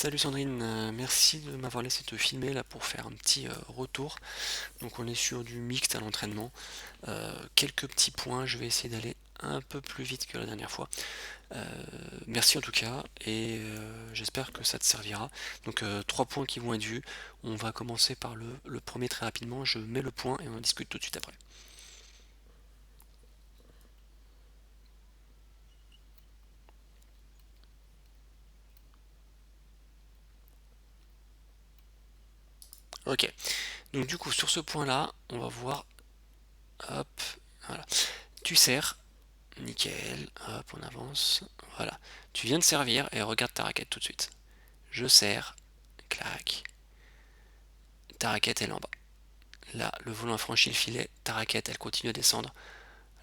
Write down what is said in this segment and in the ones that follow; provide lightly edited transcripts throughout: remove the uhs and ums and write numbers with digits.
Salut Sandrine, merci de m'avoir laissé te filmer là pour faire un petit retour. Donc on est sur du mixte à l'entraînement. Quelques petits points, je vais essayer d'aller un peu plus vite que la dernière fois. Euh, Merci en tout cas et j'espère que ça te servira. Donc 3 points qui vont être vus. On va commencer par le premier très rapidement. Je mets le point et on en discute tout de suite après. Ok, donc du coup sur ce point là, on va voir, hop, voilà. Tu serres. Nickel, hop, on avance. Voilà. Tu viens de servir et regarde ta raquette tout de suite. Je sers, clac. Ta raquette elle est en bas. Là, le volant a franchi le filet, ta raquette elle continue à descendre.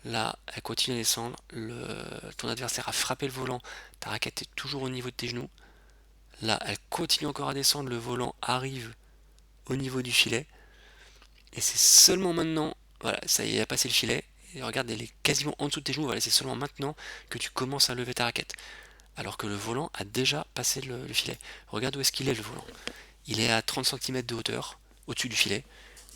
Là, elle continue à descendre. Ton adversaire a frappé le volant, ta raquette est toujours au niveau de tes genoux. Là, elle continue encore à descendre, le volant arrive au niveau du filet. Et c'est seulement maintenant, voilà, ça y est, elle a passé le filet. Et regarde, elle est quasiment en dessous de tes genoux. Voilà, c'est seulement maintenant que tu commences à lever ta raquette. Alors que le volant a déjà passé le filet. Regarde où est-ce qu'il est le volant. Il est à 30 cm de hauteur, au-dessus du filet.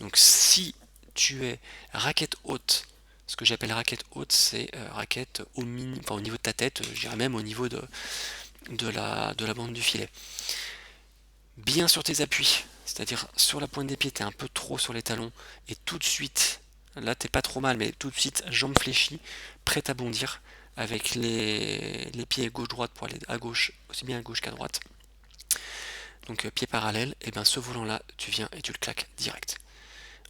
Donc si tu es raquette haute, ce que j'appelle raquette haute, c'est raquette au niveau de ta tête, je dirais même au niveau de la bande du filet. Bien sur tes appuis, c'est-à-dire sur la pointe des pieds, tu es un peu trop sur les talons, et tout de suite, là t'es pas trop mal, mais tout de suite, jambes fléchies, prête à bondir, avec les pieds gauche-droite pour aller à gauche, aussi bien à gauche qu'à droite. Donc pied parallèle, et bien ce volant-là, tu viens et tu le claques direct.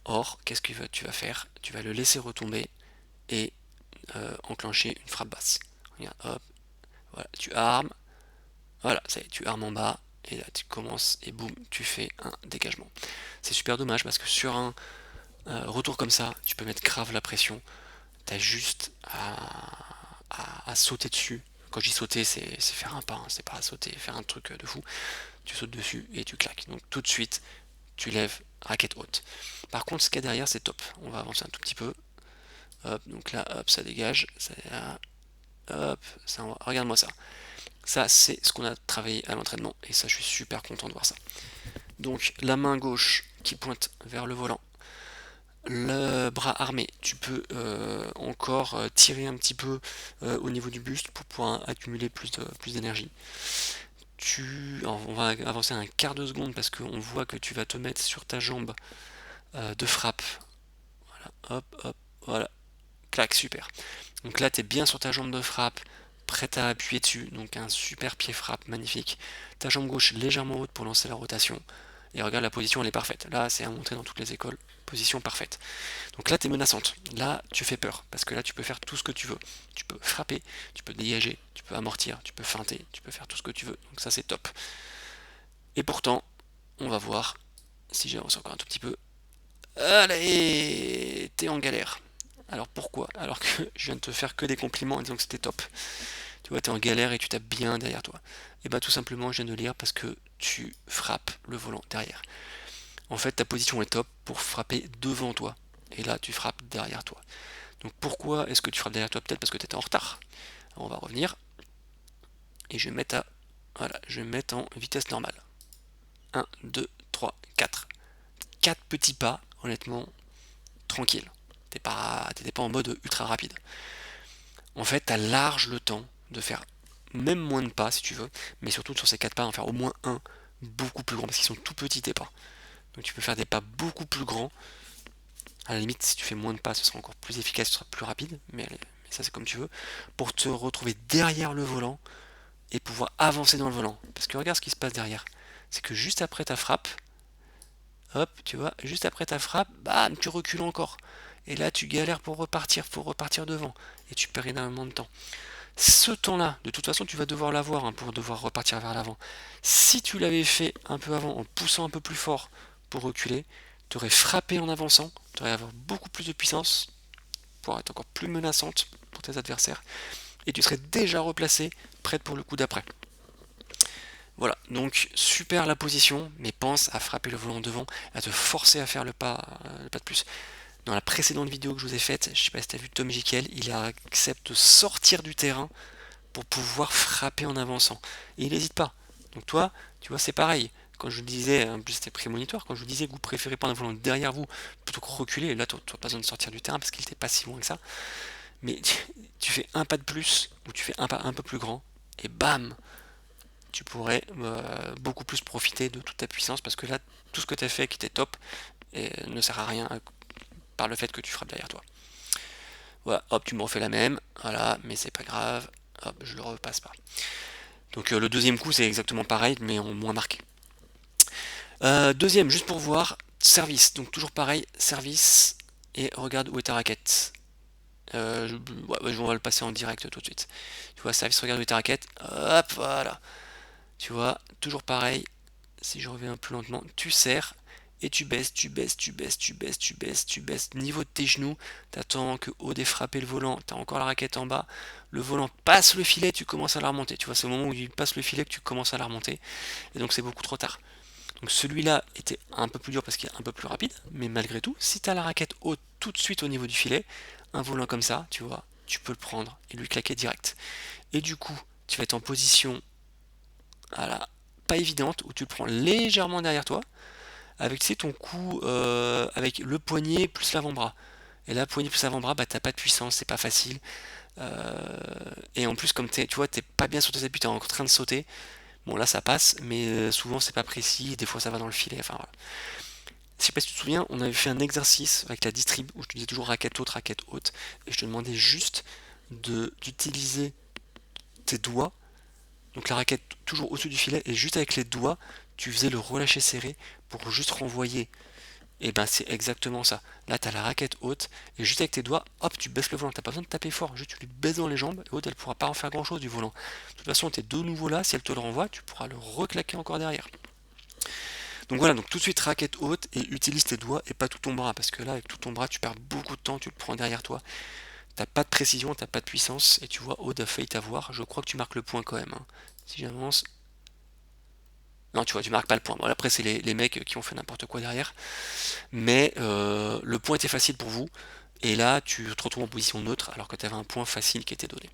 Or, qu'est-ce que tu vas faire? Tu vas le laisser retomber et enclencher une frappe basse. Regarde, hop, voilà, tu armes, voilà, ça y est, tu armes en bas, et là tu commences, et boum, tu fais un dégagement. C'est super dommage parce que sur un retour comme ça, tu peux mettre grave la pression. T'as juste à sauter dessus. Quand je dis sauter, c'est faire un pas, hein, c'est pas sauter, faire un truc de fou. Tu sautes dessus et tu claques. Donc tout de suite, tu lèves raquette haute. Par contre, ce qu'il y a derrière, c'est top. On va avancer un tout petit peu. Hop, donc là, hop, ça dégage. Hop, ça, regarde-moi ça. Ça, c'est ce qu'on a travaillé à l'entraînement. Et ça, je suis super content de voir ça. Donc, la main gauche qui pointe vers le volant. Le bras armé, tu peux encore tirer un petit peu au niveau du buste pour pouvoir accumuler plus d'énergie. Alors, on va avancer un quart de seconde parce qu'on voit que tu vas te mettre sur ta jambe de frappe. Voilà, hop, hop, voilà, clac, super. Donc là, tu es bien sur ta jambe de frappe, prête à appuyer dessus. Donc un super pied frappe, magnifique. Ta jambe gauche légèrement haute pour lancer la rotation. Et regarde, la position, elle est parfaite. Là, c'est à montrer dans toutes les écoles. Position parfaite. Donc là, tu es menaçante. Là, tu fais peur. Parce que là, tu peux faire tout ce que tu veux. Tu peux frapper, tu peux dégager, tu peux amortir, tu peux feinter, tu peux faire tout ce que tu veux. Donc ça, c'est top. Et pourtant, on va voir, si j'avance encore un tout petit peu. Allez, t'es en galère. Alors pourquoi? Alors que je viens de te faire que des compliments en disant que c'était top. Tu vois, t'es en galère et tu tapes bien derrière toi. Et bah tout simplement, je viens de lire parce que tu frappes le volant derrière. En fait, ta position est top pour frapper devant toi. Et là, tu frappes derrière toi. Donc pourquoi est-ce que tu frappes derrière toi? Peut-être parce que tu étais en retard. Alors, on va revenir. Et je vais mettre voilà, je vais mettre en vitesse normale. 1, 2, 3, 4. 4 petits pas, honnêtement, tranquille. T'étais pas en mode ultra rapide. En fait, t'as large le temps de faire même moins de pas si tu veux, mais surtout sur ces 4 pas, en faire au moins un beaucoup plus grand, parce qu'ils sont tout petits tes pas. Donc tu peux faire des pas beaucoup plus grands. À la limite, si tu fais moins de pas, ce sera encore plus efficace, ce sera plus rapide, mais ça c'est comme tu veux, pour te retrouver derrière le volant et pouvoir avancer dans le volant. Parce que regarde ce qui se passe derrière. C'est que juste après ta frappe, hop, tu vois, juste après ta frappe, bam, tu recules encore. Et là, tu galères pour repartir devant. Et tu perds énormément de temps. Ce temps-là, de toute façon, tu vas devoir l'avoir hein, pour devoir repartir vers l'avant. Si tu l'avais fait un peu avant, en poussant un peu plus fort pour reculer, tu aurais frappé en avançant, tu aurais avoir beaucoup plus de puissance, pour être encore plus menaçante pour tes adversaires, et tu serais déjà replacé, prête pour le coup d'après. Voilà, donc super la position, mais pense à frapper le volant devant, à te forcer à faire le pas de plus. Dans la précédente vidéo que je vous ai faite, je sais pas si tu as vu Tom Jikel, il accepte de sortir du terrain pour pouvoir frapper en avançant. Et il n'hésite pas. Donc toi, tu vois, c'est pareil. Quand je disais, en plus c'était prémonitoire, quand je vous disais que vous préférez prendre un volant derrière vous plutôt que reculer, là tu n'as pas besoin de sortir du terrain parce qu'il n'était pas si loin que ça. Mais tu fais un pas de plus ou tu fais un pas un peu plus grand et bam, tu pourrais beaucoup plus profiter de toute ta puissance parce que là, tout ce que tu as fait qui était top ne sert à rien par le fait que tu frappes derrière toi. Voilà, hop, tu me refais la même, voilà, mais c'est pas grave, hop, je le repasse pas. Donc le deuxième coup, c'est exactement pareil, mais en moins marqué. Deuxième, juste pour voir, service. Donc toujours pareil, service, et regarde où est ta raquette. On va le passer en direct tout de suite. Tu vois, service, regarde où est ta raquette. Hop, voilà. Tu vois, toujours pareil. Si je reviens plus lentement, tu serres et tu baisses, tu baisses, tu baisses, tu baisses, tu baisses, tu baisses. Niveau de tes genoux, t'attends que Aude ait frappé le volant, t'as encore la raquette en bas. Le volant passe le filet, tu commences à la remonter. Tu vois, c'est au moment où il passe le filet que tu commences à la remonter. Et donc c'est beaucoup trop tard. Donc celui-là était un peu plus dur parce qu'il est un peu plus rapide, mais malgré tout, si tu as la raquette haute tout de suite au niveau du filet, un volant comme ça, tu vois, tu peux le prendre et lui claquer direct. Et du coup, tu vas être en position voilà, pas évidente où tu le prends légèrement derrière toi, avec tu sais, ton cou avec le poignet plus l'avant-bras. Et là, poignet plus avant-bras, bah t'as pas de puissance, c'est pas facile. Et en plus, comme tu vois, t'es pas bien sur tes appuis, t'es en train de sauter. Bon là ça passe, mais souvent c'est pas précis, des fois ça va dans le filet, enfin voilà. Je sais pas si tu te souviens, on avait fait un exercice avec la distrib où je te disais toujours raquette haute, et je te demandais juste d'utiliser tes doigts, donc la raquette toujours au-dessus du filet, et juste avec les doigts, tu faisais le relâcher serré pour juste renvoyer. Et ben c'est exactement ça. Là tu as la raquette haute, et juste avec tes doigts, hop, tu baisses le volant. T'as pas besoin de taper fort, juste tu lui baisses dans les jambes, et haute elle pourra pas en faire grand chose du volant. De toute façon, t'es de nouveau là, si elle te le renvoie, tu pourras le reclaquer encore derrière. Donc voilà, donc tout de suite raquette haute et utilise tes doigts et pas tout ton bras, parce que là avec tout ton bras tu perds beaucoup de temps, tu le prends derrière toi, t'as pas de précision, t'as pas de puissance, et tu vois Aude a failli t'avoir, je crois que tu marques le point quand même, hein. Si j'avance... Non, tu vois, tu marques pas le point. Bon, après c'est les mecs qui ont fait n'importe quoi derrière, mais le point était facile pour vous, et là tu te retrouves en position neutre alors que tu avais un point facile qui était donné.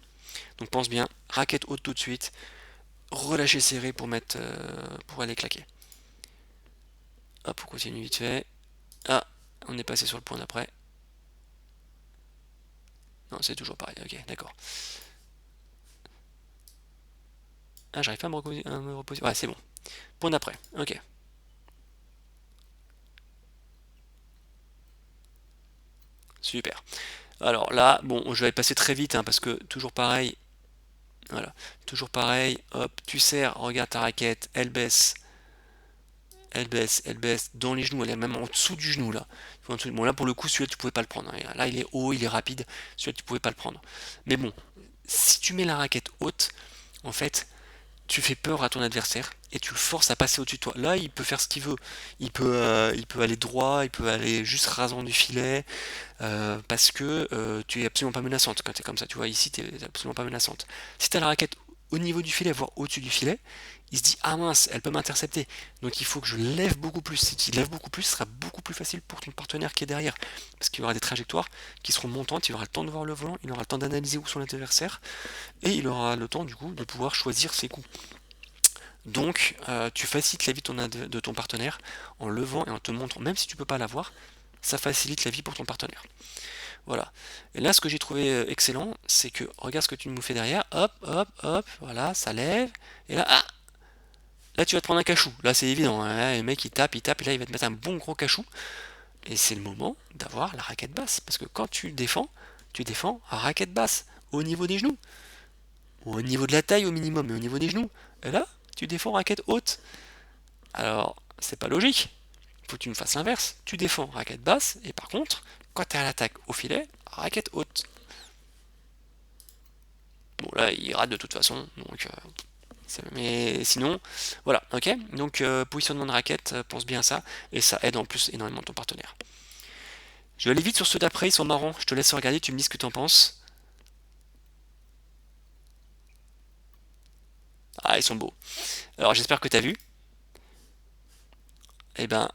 Donc pense bien, raquette haute tout de suite, relâcher serré pour mettre pour aller claquer. Hop, on continue vite fait. Ah, on est passé sur le point d'après. Non, c'est toujours pareil, ok, d'accord. Ah, j'arrive pas à me reposer. Ouais, c'est bon. Point d'après, ok. Super. Alors là, bon, je vais passer très vite, hein, parce que toujours pareil. Voilà, toujours pareil. Hop, tu serres, regarde ta raquette, elle baisse. Elle baisse dans les genoux, elle est même en dessous du genou là. Bon là pour le coup celui-là tu pouvais pas le prendre, hein. Là il est haut, il est rapide, celui-là tu pouvais pas le prendre. Mais bon, si tu mets la raquette haute, en fait, tu fais peur à ton adversaire et tu le forces à passer au-dessus de toi. Là, il peut faire ce qu'il veut. Il peut aller droit, il peut aller juste rasant du filet, parce que tu es absolument pas menaçante quand tu es comme ça. Tu vois, ici, tu es absolument pas menaçante. Si tu as la raquette au niveau du filet, voire au-dessus du filet, il se dit ah mince, elle peut m'intercepter. Donc il faut que je lève beaucoup plus. Si tu lèves beaucoup plus, ce sera beaucoup plus facile pour ton partenaire qui est derrière. Parce qu'il y aura des trajectoires qui seront montantes, il aura le temps de voir le volant, il aura le temps d'analyser où sont les adversaires, et il aura le temps du coup de pouvoir choisir ses coups. Donc, tu facilites la vie de ton partenaire en levant et en te montrant, même si tu peux pas l'avoir, ça facilite la vie pour ton partenaire. Voilà. Et là, ce que j'ai trouvé excellent, c'est que regarde ce que tu nous fais derrière. Hop, hop, hop, voilà, ça lève. Et là, ah, là tu vas te prendre un cachou. Là, c'est évident, hein, le mec il tape, et là il va te mettre un bon gros cachou. Et c'est le moment d'avoir la raquette basse, parce que quand tu défends à raquette basse, au niveau des genoux, ou au niveau de la taille au minimum, mais au niveau des genoux. Et là, tu défends raquette haute. Alors, c'est pas logique. Faut que tu me fasses l'inverse. Tu défends raquette basse, et par contre, quand tu es à l'attaque au filet, raquette haute. Bon, là, il rate de toute façon, donc. Mais sinon, voilà, ok. Donc, positionnement de raquette, pense bien à ça, et ça aide en plus énormément ton partenaire. Je vais aller vite sur ceux d'après, ils sont marrants. Je te laisse regarder, tu me dis ce que tu en penses. Ah, ils sont beaux. Alors, j'espère que tu as vu. Eh ben,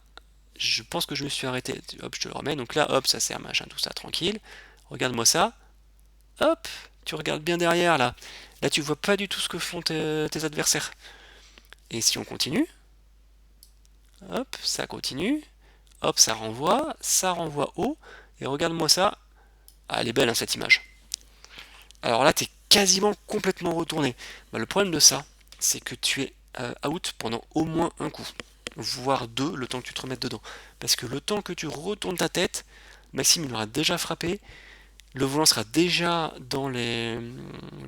je pense que je me suis arrêté. Hop, je te le remets. Donc là, hop, ça sert, machin, tout ça, tranquille. Regarde-moi ça. Hop, tu regardes bien derrière là. Là, tu vois pas du tout ce que font tes adversaires. Et si on continue, hop, ça continue, hop, ça renvoie haut, et regarde-moi ça. Ah, elle est belle hein, cette image. Alors là, tu es quasiment complètement retourné. Bah, le problème de ça, c'est que tu es out pendant au moins un coup, voire deux, le temps que tu te remettes dedans. Parce que le temps que tu retournes ta tête, Maxime il aura déjà frappé, le volant sera déjà dans les...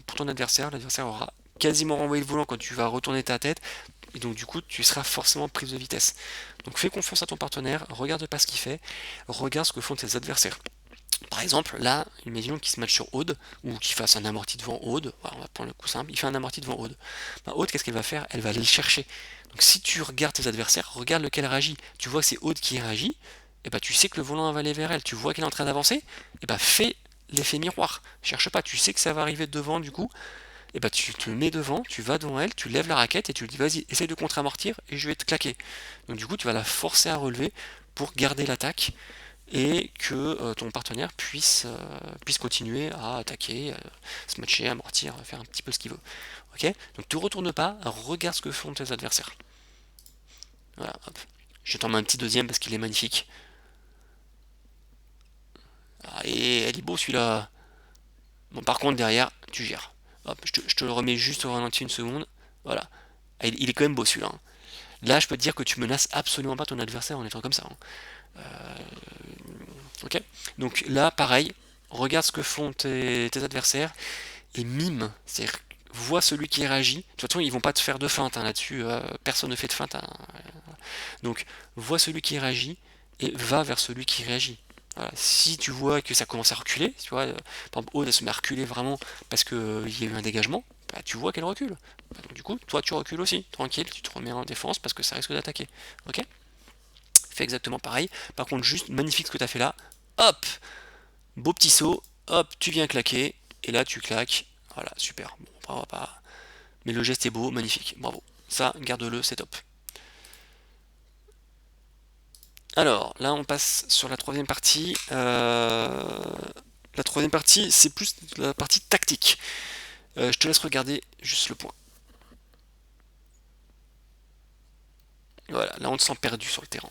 pour ton adversaire, l'adversaire aura quasiment renvoyé le volant quand tu vas retourner ta tête, et donc du coup tu seras forcément prise de vitesse. Donc fais confiance à ton partenaire, regarde pas ce qu'il fait, regarde ce que font tes adversaires. Par exemple, là, imaginons qu'il se matche sur Aude, ou qu'il fasse un amorti devant Aude, voilà, on va prendre le coup simple, il fait un amorti devant Aude. Ben, Aude, qu'est-ce qu'elle va faire? Elle va aller le chercher. Donc si tu regardes tes adversaires, regarde lequel réagit. Tu vois que c'est Aude qui réagit, et ben tu sais que le volant va aller vers elle. Tu vois qu'elle est en train d'avancer, et ben fais l'effet miroir. Cherche pas, tu sais que ça va arriver devant du coup, et ben tu te mets devant, tu vas devant elle, tu lèves la raquette et tu lui dis vas-y, essaye de contre-amortir et je vais te claquer. Donc du coup tu vas la forcer à relever pour garder l'attaque et que ton partenaire puisse continuer à attaquer, se matcher, amortir, faire un petit peu ce qu'il veut. Ok? Donc tu retournes pas, regarde ce que font tes adversaires. Voilà, hop. Je t'en mets un petit deuxième parce qu'il est magnifique. Ah, et elle est beau celui-là. Bon, par contre, derrière, tu gères. Hop, je te le remets juste au ralenti une seconde. Voilà. Ah, il est quand même beau celui-là, hein. Là, je peux te dire que tu menaces absolument pas ton adversaire en étant comme ça, hein. Ok? Donc là, pareil, regarde ce que font tes adversaires et mime. C'est-à-dire, vois celui qui réagit. De toute façon, ils vont pas te faire de feinte hein, là-dessus. Personne ne fait de feinte, hein. Donc, vois celui qui réagit et va vers celui qui réagit. Voilà. Si tu vois que ça commence à reculer, tu vois, par exemple, Aude elle se met à reculer vraiment parce qu'il y a eu un dégagement, bah, tu vois qu'elle recule. Bah, donc du coup, toi tu recules aussi, tranquille, tu te remets en défense parce que ça risque d'attaquer. Ok? Fais exactement pareil. Par contre, juste magnifique ce que tu as fait là. Hop! Beau petit saut, hop, tu viens claquer, et là tu claques. Voilà, super. Bon, après, on va pas. Mais le geste est beau, magnifique, bravo. Ça, garde-le, c'est top. Alors, là, on passe sur la troisième partie. La troisième partie, c'est plus la partie tactique. Je te laisse regarder juste le point. Voilà, là, on te sent perdu sur le terrain.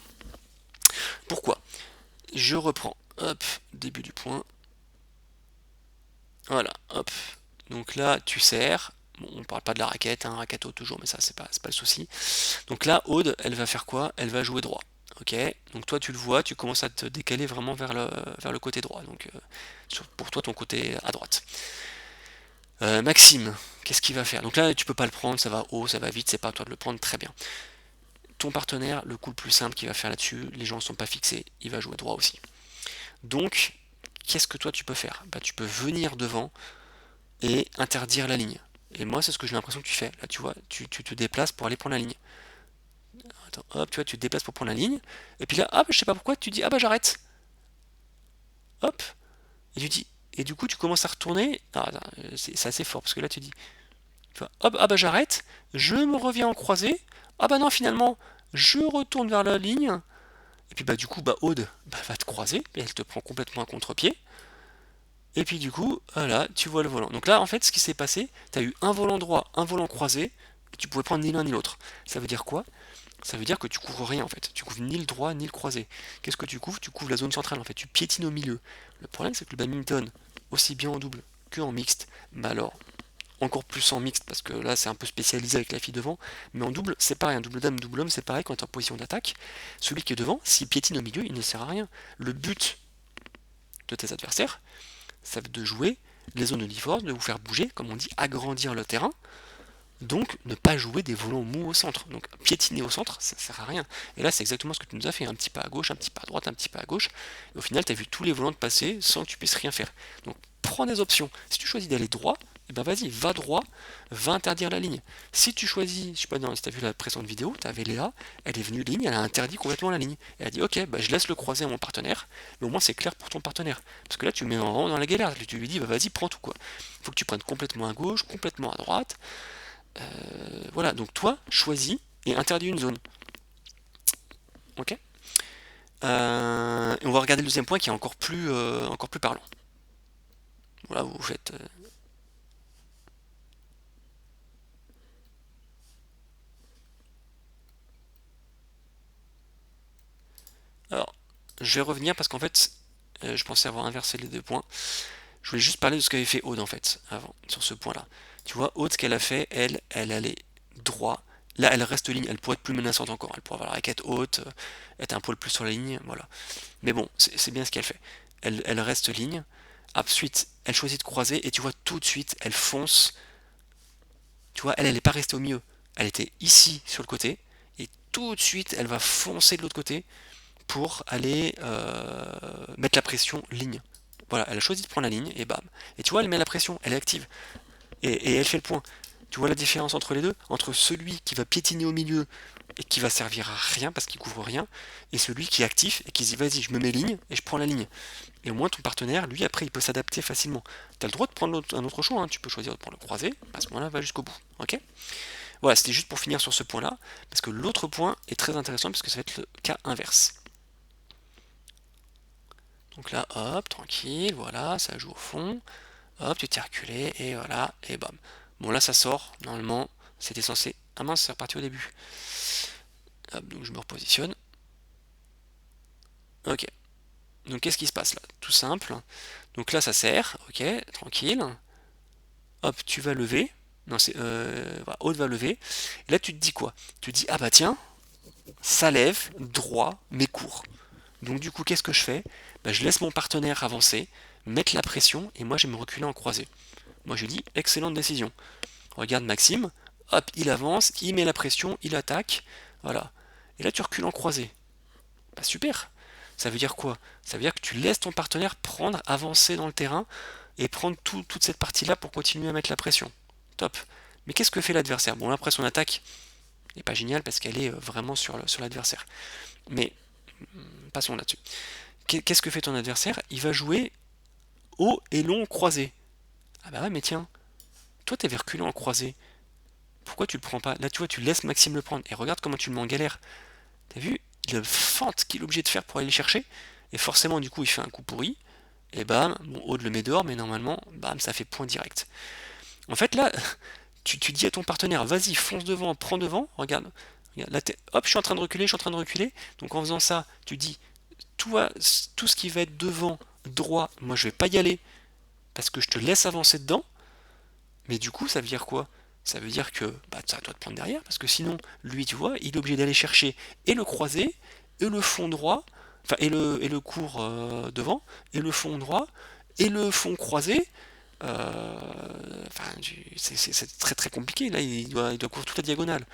Pourquoi? Je reprends. Hop, début du point. Voilà, hop. Donc là, tu serres. Bon, on parle pas de la raquette, hein, raquette haute toujours, mais ça, c'est pas le souci. Donc là, Aude, elle va faire quoi? Elle va jouer droit. Ok, donc toi tu le vois, tu commences à te décaler vraiment vers le côté droit, donc pour toi ton côté à droite. Maxime, qu'est-ce qu'il va faire? Donc là tu peux pas le prendre, ça va haut, ça va vite, c'est pas à toi de le prendre, très bien. Ton partenaire, le coup le plus simple qu'il va faire là-dessus, les gens ne sont pas fixés, il va jouer droit aussi. Donc, qu'est-ce que toi tu peux faire? Bah, tu peux venir devant et interdire la ligne. Et moi c'est ce que j'ai l'impression que tu fais. Là tu vois, tu te déplaces pour aller prendre la ligne. Attends, hop, tu vois, tu te déplaces pour prendre la ligne, et puis là, hop, je sais pas pourquoi, tu dis, ah bah j'arrête. Hop, et tu dis, et du coup tu commences à retourner. Ah, attends, c'est assez fort parce que là tu dis, tu vois, hop, ah bah j'arrête, je me reviens en croisée, ah bah non finalement, je retourne vers la ligne, et puis bah du coup bah Aude bah, va te croiser, et elle te prend complètement à contre-pied, et puis du coup, voilà, tu vois le volant. Donc là en fait ce qui s'est passé, tu as eu un volant droit, un volant croisé, et tu pouvais prendre ni l'un ni l'autre. Ça veut dire quoi? Ça veut dire que tu couvres rien en fait. Tu couvres ni le droit ni le croisé. Qu'est-ce que tu couvres? Tu couvres la zone centrale en fait. Tu piétines au milieu. Le problème c'est que le badminton, aussi bien en double que en mixte, bah alors encore plus en mixte parce que là c'est un peu spécialisé avec la fille devant, mais en double c'est pareil, un double dame, double homme c'est pareil quand tu es en position d'attaque. Celui qui est devant, s'il piétine au milieu, il ne sert à rien. Le but de tes adversaires, ça va être de jouer les zones de divorce, de vous faire bouger, comme on dit, agrandir le terrain. Donc, ne pas jouer des volants mous au centre. Donc, piétiner au centre, ça sert à rien. Et là, c'est exactement ce que tu nous as fait. Un petit pas à gauche, un petit pas à droite, un petit pas à gauche. Et au final, tu as vu tous les volants de passer sans que tu puisses rien faire. Donc, prends des options. Si tu choisis d'aller droit, et ben vas-y, va droit, va interdire la ligne. Si tu choisis, je sais pas si tu as vu la précédente vidéo, tu avais Léa, elle est venue ligne, elle a interdit complètement la ligne. Et elle a dit, ok, bah, je laisse le croiser à mon partenaire, mais au moins c'est clair pour ton partenaire. Parce que là, tu mets vraiment dans la galère. Tu lui dis, bah vas-y, prends tout quoi. Il faut que tu prennes complètement à gauche, complètement à droite. Voilà, donc toi, choisis et interdis une zone. Ok. Et on va regarder le deuxième point qui est encore plus parlant. Voilà, vous faites. je vais revenir parce qu'en fait, je pensais avoir inversé les deux points. Je voulais juste parler de ce qu'avait fait Aude en fait, avant, sur ce point-là. Tu vois, Aude, ce qu'elle a fait, elle allait droit. Là, elle reste ligne, elle pourrait être plus menaçante encore. Elle pourrait avoir la raquette haute, être un poil plus sur la ligne, voilà. Mais bon, c'est bien ce qu'elle fait. Elle reste ligne. Ensuite, elle choisit de croiser et tu vois tout de suite, elle fonce. Tu vois, elle n'est pas restée au milieu. Elle était ici sur le côté et tout de suite, elle va foncer de l'autre côté pour aller mettre la pression ligne. Voilà, elle a choisi de prendre la ligne et bam. Et tu vois, elle met la pression, elle est active et elle fait le point. Tu vois la différence entre les deux? Entre celui qui va piétiner au milieu et qui va servir à rien parce qu'il couvre rien, et celui qui est actif et qui se dit vas-y, je me mets ligne et je prends la ligne. Et au moins ton partenaire, lui, après, il peut s'adapter facilement. Tu as le droit de prendre un autre choix, hein. Tu peux choisir de prendre le croisé, à ce moment-là, va jusqu'au bout. Ok? Voilà, c'était juste pour finir sur ce point-là, parce que l'autre point est très intéressant, parce que ça va être le cas inverse. Donc là, hop, tranquille, voilà, ça joue au fond. Hop, tu t'es reculé, et voilà, et bam. Bon, là, ça sort, normalement, c'était censé... Ah mince, c'est reparti au début. Hop, donc je me repositionne. Ok. Donc qu'est-ce qui se passe là? Tout simple. Donc là, ça serre, ok, tranquille. Hop, tu vas lever. Non, c'est... voilà, Aude va lever. Et là, tu te dis quoi? Tu te dis, ah bah tiens, ça lève, droit, mais court. Donc du coup, qu'est-ce que je fais? Bah, je laisse mon partenaire avancer, mettre la pression, et moi, je vais me reculer en croisée. Moi, je dis, excellente décision. Regarde Maxime, hop, il avance, il met la pression, il attaque, voilà. Et là, tu recules en croisée. Bah super. Ça veut dire quoi? Ça veut dire que tu laisses ton partenaire prendre, avancer dans le terrain et prendre toute cette partie-là pour continuer à mettre la pression. Top. Mais qu'est-ce que fait l'adversaire? Bon, là, après son attaque n'est pas géniale parce qu'elle est vraiment sur l'adversaire. Mais passons là-dessus. Qu'est-ce que fait ton adversaire? Il va jouer haut et long croisé. Ah bah ouais, mais tiens, toi t'avais reculé en croisé. Pourquoi tu le prends pas? Là, tu vois, tu laisses Maxime le prendre. Et regarde comment tu le mets en galère. T'as vu le fente qu'il est obligé de faire pour aller le chercher? Et forcément, du coup, il fait un coup pourri. Et bam, bon, Aude le met dehors, mais normalement, bam, ça fait point direct. En fait, là, tu dis à ton partenaire, vas-y, fonce devant, prends devant, regarde, là, hop, je suis en train de reculer, je suis en train de reculer. Donc en faisant ça, tu dis, tout ce qui va être devant, droit, moi je vais pas y aller, parce que je te laisse avancer dedans. Mais du coup, ça veut dire quoi? Ça veut dire que bah, ça doit te prendre derrière, parce que sinon, lui, tu vois, il est obligé d'aller chercher et le croisé, et le fond droit, enfin, et le court devant, et le fond droit, et le fond croisé. Enfin, c'est très très compliqué. Là, il doit couvrir toute la diagonale.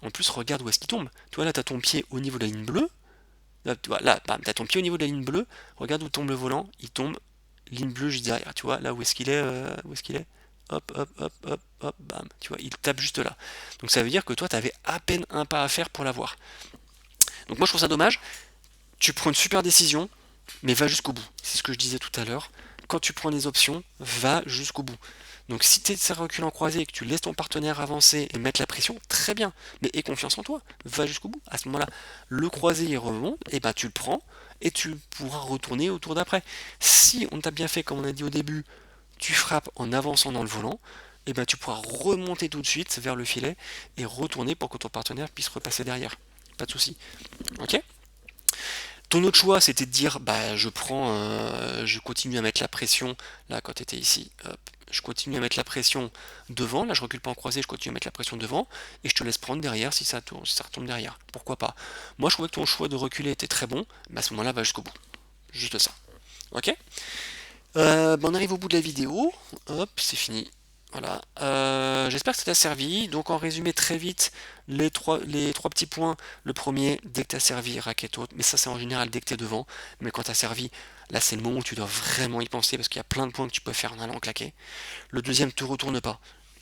En plus, regarde où est-ce qu'il tombe. Tu vois, là, tu as ton pied au niveau de la ligne bleue. Là, tu vois, là, bam, t'as ton pied au niveau de la ligne bleue. Regarde où tombe le volant. Il tombe ligne bleue juste derrière. Tu vois, là où est-ce qu'il est, où est-ce qu'il est. Hop, hop, hop, hop, hop, bam. Tu vois, il tape juste là. Donc ça veut dire que toi, tu avais à peine un pas à faire pour l'avoir. Donc moi, je trouve ça dommage. Tu prends une super décision, mais va jusqu'au bout. C'est ce que je disais tout à l'heure. Quand tu prends des options, va jusqu'au bout. Donc si tu es recul en croisé et que tu laisses ton partenaire avancer et mettre la pression, très bien. Mais aie confiance en toi, va jusqu'au bout. À ce moment-là, le croisé il remonte, et ben tu le prends et tu pourras retourner au tour d'après. Si on t'a bien fait comme on a dit au début, tu frappes en avançant dans le volant, et ben tu pourras remonter tout de suite vers le filet et retourner pour que ton partenaire puisse repasser derrière. Pas de souci. Ok? Ton autre choix, c'était de dire, bah, je continue à mettre la pression, là, quand tu étais ici, hop, je continue à mettre la pression devant, là, je recule pas en croisé, je continue à mettre la pression devant, et je te laisse prendre derrière si ça tourne, si ça retombe derrière. Pourquoi pas? Moi, je trouvais que ton choix de reculer était très bon, mais à ce moment-là, va jusqu'au bout. Juste ça. Ok? Bah, on arrive au bout de la vidéo, hop, c'est fini. Voilà. J'espère que ça t'a servi. Donc en résumé très vite, les trois petits points. Le premier, dès que tu as servi, raquette haute, mais ça c'est en général dès que tu es devant. Mais quand tu as servi, là c'est le moment où tu dois vraiment y penser parce qu'il y a plein de points que tu peux faire en allant claquer. Le deuxième, te retourne pas.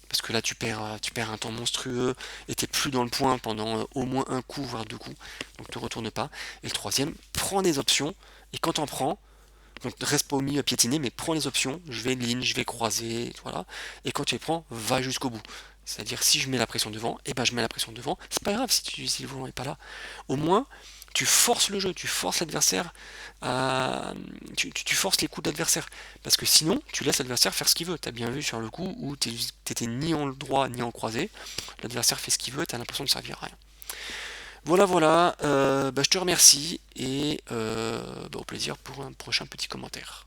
Parce que là tu perds un temps monstrueux et t'es plus dans le point pendant au moins un coup, voire deux coups. Donc te retourne pas. Et le troisième, prends des options. Et quand t'en prends, donc reste pas au milieu à piétiner, mais prends les options, je vais ligne, je vais croiser, voilà. Et quand tu les prends, va jusqu'au bout. C'est-à-dire si je mets la pression devant, et ben je mets la pression devant. C'est pas grave si le volant n'est pas là. Au moins, tu forces le jeu, tu forces l'adversaire à. Tu forces les coups de l'adversaire. Parce que sinon, tu laisses l'adversaire faire ce qu'il veut. T'as bien vu sur le coup où t'étais ni en droit ni en croisé. L'adversaire fait ce qu'il veut, t'as l'impression de servir à rien. Voilà, voilà, bah, je te remercie et bah, plaisir pour un prochain petit commentaire.